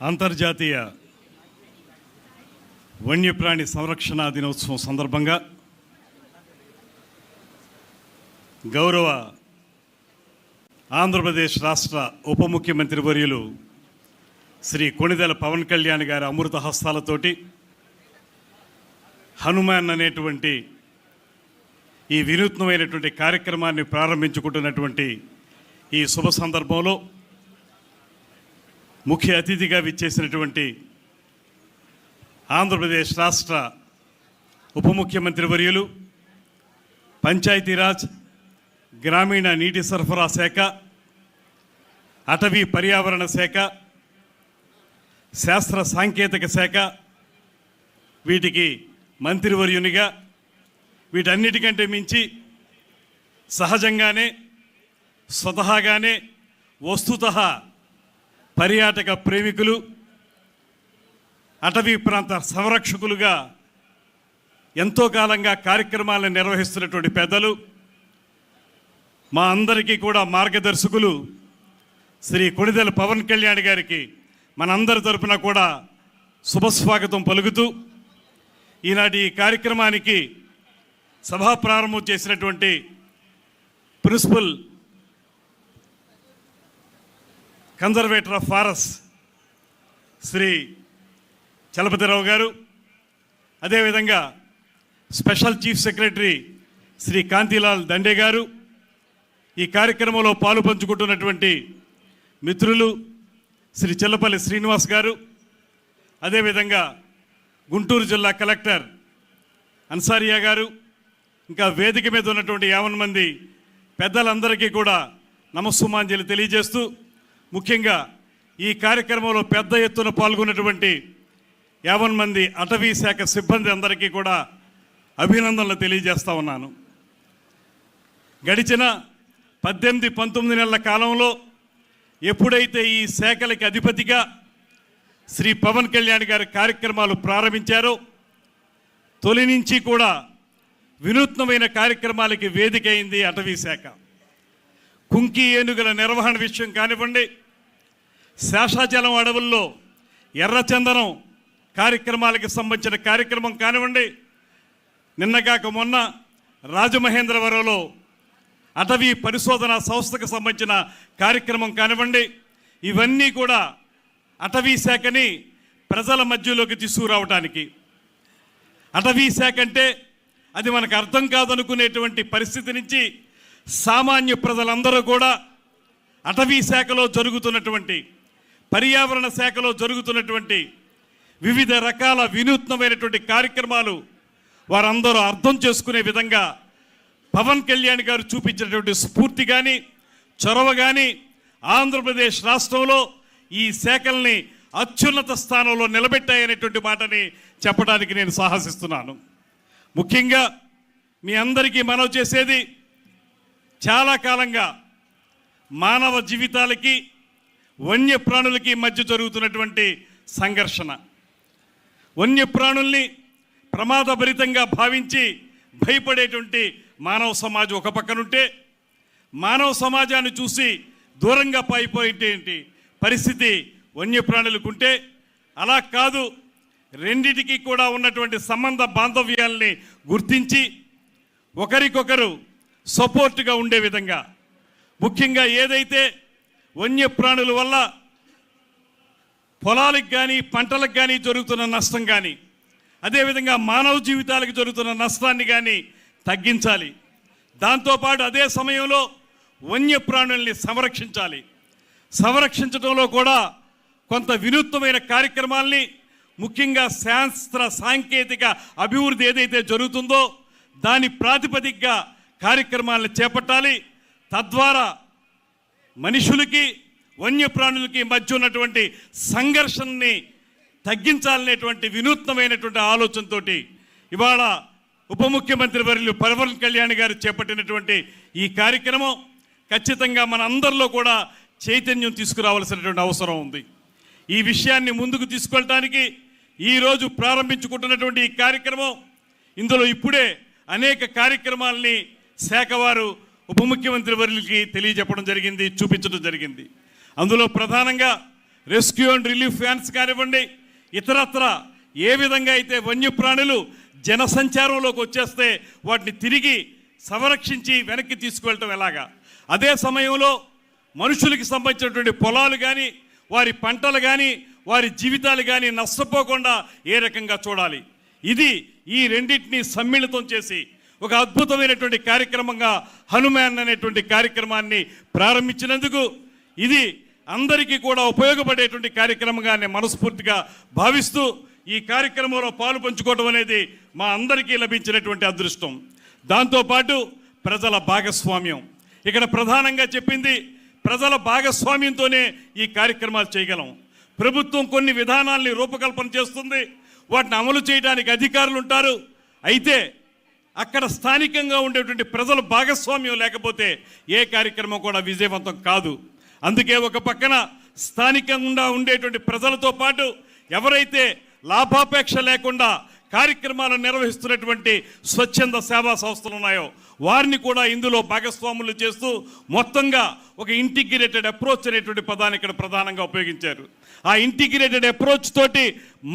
అంతర్జాతీయ వన్యప్రాణి సంరక్షణ దినోత్సవం సందర్భంగా గౌరవ ఆంధ్రప్రదేశ్ రాష్ట్ర ఉప ముఖ్యమంత్రి వర్యులు శ్రీ కొణిదెల పవన్ కళ్యాణ్ గారి అమృత హస్తాలతోటి హనుమాన్ అనేటువంటి ఈ వినూత్నమైనటువంటి కార్యక్రమాన్ని ప్రారంభించుకుంటున్నటువంటి ఈ శుభ సందర్భంలో ముఖ్య అతిథిగా విచ్చేసినటువంటి ఆంధ్రప్రదేశ్ రాష్ట్ర ఉప ముఖ్యమంత్రి వర్యులు పంచాయతీరాజ్ గ్రామీణ నీటి సరఫరా శాఖ, అటవీ పర్యావరణ శాఖ, శాస్త్ర సాంకేతిక శాఖ వీటికి మంత్రివర్యునిగా, వీటన్నిటికంటే మించి సహజంగానే స్వతహాగానే వస్తుతః పర్యాటక ప్రేమికులు, అటవీ ప్రాంత సంరక్షకులుగా ఎంతో కాలంగా కార్యక్రమాలను నిర్వహిస్తున్నటువంటి పెద్దలు, మా అందరికీ కూడా మార్గదర్శకులు శ్రీ కొణిదెల పవన్ కళ్యాణ్ గారికి మనందరి తరపున కూడా శుభస్వాగతం పలుకుతూ ఈనాటి ఈ కార్యక్రమానికి సభా ప్రారంభం చేసినటువంటి principal conservator of forest Shri Chalapathirao garu, అదేవిధంగా special chief secretary Shri Kantilal Dande garu, ఈ కార్యక్రమంలో పాలు పంచుకుంటున్నటువంటి మిత్రులు శ్రీ చెల్లపల్లి శ్రీనివాస్ గారు, అదేవిధంగా గుంటూరు జిల్లా కలెక్టర్ అన్సారియా గారు, ఇంకా వేదిక మీద ఉన్నటువంటి 50 మంది పెద్దలందరికీ కూడా నమస్సుమాంజలి తెలియజేస్తూ, ముఖ్యంగా ఈ కార్యక్రమంలో పెద్ద ఎత్తున పాల్గొన్నటువంటి 50 మంది అటవీ శాఖ సిబ్బంది అందరికీ కూడా అభినందనలు తెలియజేస్తూ ఉన్నాను. గడిచిన 18-19 నెలల కాలంలో ఎప్పుడైతే ఈ శాఖలకి అధిపతిగా శ్రీ పవన్ కళ్యాణ్ గారి కార్యక్రమాలు ప్రారంభించారో తొలి నుంచి కూడా వినూత్నమైన కార్యక్రమాలకి వేదిక అయింది అటవీ శాఖ. కుంకి ఏనుగుల నిర్వహణ విషయం కానివ్వండి, శేషాచలం అడవుల్లో ఎర్రచందనం కార్యక్రమాలకి సంబంధించిన కార్యక్రమం కానివ్వండి, నిన్నగాక మొన్న రాజమహేంద్రవరంలో అటవీ పరిశోధన సంస్థకు సంబంధించిన కార్యక్రమం కానివ్వండి, ఇవన్నీ కూడా అటవీ శాఖని ప్రజల మధ్యలోకి తీసుకురావడానికి, అటవీ శాఖ అంటే అది మనకు అర్థం కాదనుకునేటువంటి పరిస్థితి నుంచి సామాన్య ప్రజలందరూ కూడా అటవీ శాఖలో జరుగుతున్నటువంటి, పర్యావరణ శాఖలో జరుగుతున్నటువంటి వివిధ రకాల వినూత్నమైనటువంటి కార్యక్రమాలు వారందరూ అర్థం చేసుకునే విధంగా పవన్ కళ్యాణ్ గారు చూపించినటువంటి స్ఫూర్తి కానీ చొరవ కానీ ఆంధ్రప్రదేశ్ రాష్ట్రంలో ఈ శాఖల్ని అత్యున్నత స్థానంలో నిలబెట్టాయనేటువంటి మాటని చెప్పడానికి నేను సాహసిస్తున్నాను. ముఖ్యంగా మీ అందరికీ మనవి చేసేది, చాలా కాలంగా మానవ జీవితాలకి వన్యప్రాణులకి మధ్య జరుగుతున్నటువంటి సంఘర్షణ, వన్యప్రాణుల్ని ప్రమాదభరితంగా భావించి భయపడేటువంటి మానవ సమాజం ఒక పక్కనుంటే, మానవ సమాజాన్ని చూసి దూరంగా పారిపోయేటువంటి పరిస్థితి వన్యప్రాణులకు ఉంటే, అలా కాదు, రెండిటికి కూడా ఉన్నటువంటి సంబంధ బాంధవ్యాల్ని గుర్తించి ఒకరికొకరు సపోర్ట్గా ఉండే విధంగా, ముఖ్యంగా ఏదైతే వన్యప్రాణుల వల్ల పొలాలకు కానీ పంటలకు కానీ జరుగుతున్న నష్టం కానీ, అదేవిధంగా మానవ జీవితాలకు జరుగుతున్న నష్టాన్ని కానీ తగ్గించాలి. దాంతోపాటు అదే సమయంలో వన్యప్రాణుల్ని సంరక్షించాలి. సంరక్షించడంలో కూడా కొంత వినూత్నమైన కార్యక్రమాల్ని, ముఖ్యంగా శాస్త్ర సాంకేతిక అభివృద్ధి ఏదైతే జరుగుతుందో దాని ప్రాతిపదికగా కార్యక్రమాలను చేపట్టాలి. తద్వారా మనుషులకి వన్యప్రాణులకి మధ్య ఉన్నటువంటి సంఘర్షణని తగ్గించాలనేటువంటి వినూత్నమైనటువంటి ఆలోచనతో ఇవాళ ఉప ముఖ్యమంత్రి వర్యులు పవన్ కళ్యాణ్ గారు చేపట్టినటువంటి ఈ కార్యక్రమం ఖచ్చితంగా మన అందరిలో కూడా చైతన్యం తీసుకురావాల్సినటువంటి అవసరం ఉంది. ఈ విషయాన్ని ముందుకు తీసుకెళ్ళడానికి ఈరోజు ప్రారంభించుకుంటున్నటువంటి ఈ కార్యక్రమం, ఇందులో ఇప్పుడే అనేక కార్యక్రమాలని శాఖ వారు ఉప ముఖ్యమంత్రి వర్యులకి తెలియజెప్పడం జరిగింది, చూపించడం జరిగింది. అందులో ప్రధానంగా రెస్క్యూ అండ్ రిలీఫ్ వ్యాన్స్ కానివ్వండి, ఇతరత్ర ఏ విధంగా అయితే వన్యప్రాణులు జనసంచారంలోకి వచ్చేస్తే వాటిని తిరిగి సంరక్షించి వెనక్కి తీసుకువెళ్ళటం ఎలాగా, అదే సమయంలో మనుషులకి సంబంధించినటువంటి పొలాలు కానీ, వారి పంటలు కానీ, వారి జీవితాలు కానీ నష్టపోకుండా ఏ రకంగా చూడాలి, ఇది ఈ రెండింటినీ సమ్మిళితం చేసి ఒక అద్భుతమైనటువంటి కార్యక్రమంగా హనుమాన్ అనేటువంటి కార్యక్రమాన్ని ప్రారంభించినందుకు ఇది అందరికీ కూడా ఉపయోగపడేటువంటి కార్యక్రమంగా నేను మనస్ఫూర్తిగా భావిస్తూ ఈ కార్యక్రమంలో పాలు పంచుకోవడం అనేది మా అందరికీ లభించినటువంటి అదృష్టం. దాంతోపాటు ప్రజల భాగస్వామ్యం ఇక్కడ ప్రధానంగా చెప్పింది. ప్రజల భాగస్వామ్యంతోనే ఈ కార్యక్రమాలు చేయగలం. ప్రభుత్వం కొన్ని విధానాల్ని రూపకల్పన చేస్తుంది, వాటిని అమలు చేయడానికి అధికారులు ఉంటారు. అయితే అక్కడ స్థానికంగా ఉండేటువంటి ప్రజల భాగస్వామ్యం లేకపోతే ఏ కార్యక్రమం కూడా విజయవంతం కాదు. అందుకే ఒక పక్కన స్థానికంగా ఉండేటువంటి ప్రజలతో పాటు ఎవరైతే లాభాపేక్ష లేకుండా కార్యక్రమాలను నిర్వహిస్తున్నటువంటి స్వచ్ఛంద సేవా సంస్థలు ఉన్నాయో వారిని కూడా ఇందులో భాగస్వాములు చేస్తూ మొత్తంగా ఒక ఇంటిగ్రేటెడ్ అప్రోచ్ అనేటువంటి పదాన్ని ఇక్కడ ప్రధానంగా ఉపయోగించారు. ఆ ఇంటిగ్రేటెడ్ అప్రోచ్ తోటి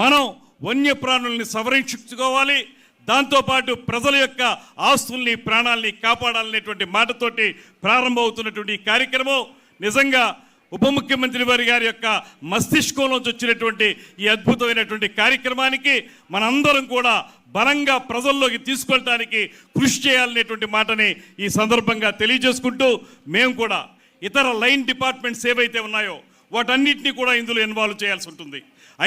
మనం వన్యప్రాణుల్ని సంరక్షించుకోవాలి, దాంతోపాటు ప్రజల యొక్క ఆస్తుల్ని ప్రాణాలని కాపాడాలనేటువంటి మాటతోటి ప్రారంభమవుతున్నటువంటి ఈ కార్యక్రమం నిజంగా ఉప ముఖ్యమంత్రి వారి గారి యొక్క మస్తిష్కంలోంచి వచ్చినటువంటి ఈ అద్భుతమైనటువంటి కార్యక్రమానికి మనందరం కూడా బలంగా ప్రజల్లోకి తీసుకెళ్ళడానికి కృషి చేయాలనేటువంటి మాటని ఈ సందర్భంగా తెలియజేసుకుంటూ మేము కూడా ఇతర లైన్ డిపార్ట్మెంట్స్ ఏవైతే ఉన్నాయో వాటన్నిటినీ కూడా ఇందులో ఇన్వాల్వ్ చేయాల్సి ఉంటుంది.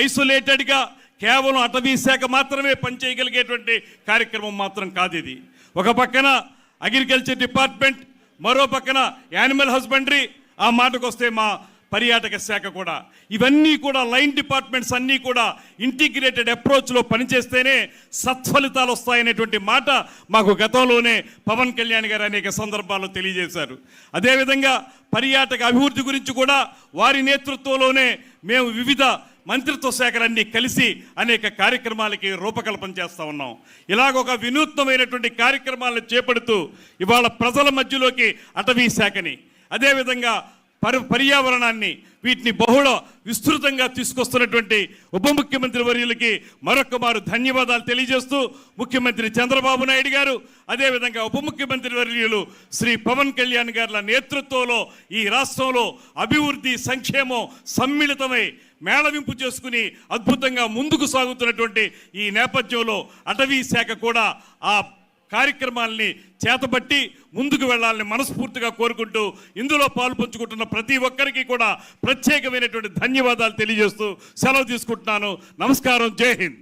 ఐసోలేటెడ్గా కేవలం అటవీ శాఖ మాత్రమే పనిచేయగలిగేటువంటి కార్యక్రమం మాత్రం కాదు ఇది. ఒక పక్కన అగ్రికల్చర్ డిపార్ట్మెంట్, మరో పక్కన యానిమల్ హస్బెండరీ, ఆ మాటకు వస్తే మా పర్యాటక శాఖ కూడా, ఇవన్నీ కూడా లైన్ డిపార్ట్మెంట్స్ అన్నీ కూడా ఇంటిగ్రేటెడ్ అప్రోచ్లో పనిచేస్తేనే సత్ఫలితాలు వస్తాయనేటువంటి మాట మాకు గతంలోనే పవన్ కళ్యాణ్ గారు అనేక సందర్భాల్లో తెలియజేశారు. అదేవిధంగా పర్యాటక అభివృద్ధి గురించి కూడా వారి నేతృత్వంలోనే మేము వివిధ మంత్రిత్వ శాఖలన్నీ కలిసి అనేక కార్యక్రమాలకి రూపకల్పన చేస్తూ ఉన్నాం. ఇలాగ ఒక వినూత్నమైనటువంటి కార్యక్రమాలను చేపడుతూ ఇవాళ ప్రజల మధ్యలోకి అటవీ శాఖని, అదేవిధంగా పర్యావరణాన్ని, వీటిని బహుళ విస్తృతంగా తీసుకొస్తున్నటువంటి ఉప ముఖ్యమంత్రి వర్యులకి మరొక మారు ధన్యవాదాలు తెలియజేస్తూ ముఖ్యమంత్రి చంద్రబాబు నాయుడు గారు, అదేవిధంగా ఉప ముఖ్యమంత్రి వర్యులు శ్రీ పవన్ కళ్యాణ్ గారి నేతృత్వంలో ఈ రాష్ట్రంలో అభివృద్ధి సంక్షేమం సమ్మిళితమై మేళవింపు చేసుకుని అద్భుతంగా ముందుకు సాగుతున్నటువంటి ఈ నేపథ్యంలో అటవీ శాఖ కూడా ఆ కార్యక్రమాల్ని చేతబట్టి ముందుకు వెళ్ళాలని మనస్ఫూర్తిగా కోరుకుంటూ ఇందులో పాల్పంచుకుంటున్న ప్రతి ఒక్కరికి కూడా ప్రత్యేకమైనటువంటి ధన్యవాదాలు తెలియజేస్తూ సెలవు తీసుకుంటున్నాను. నమస్కారం. జై హింద్.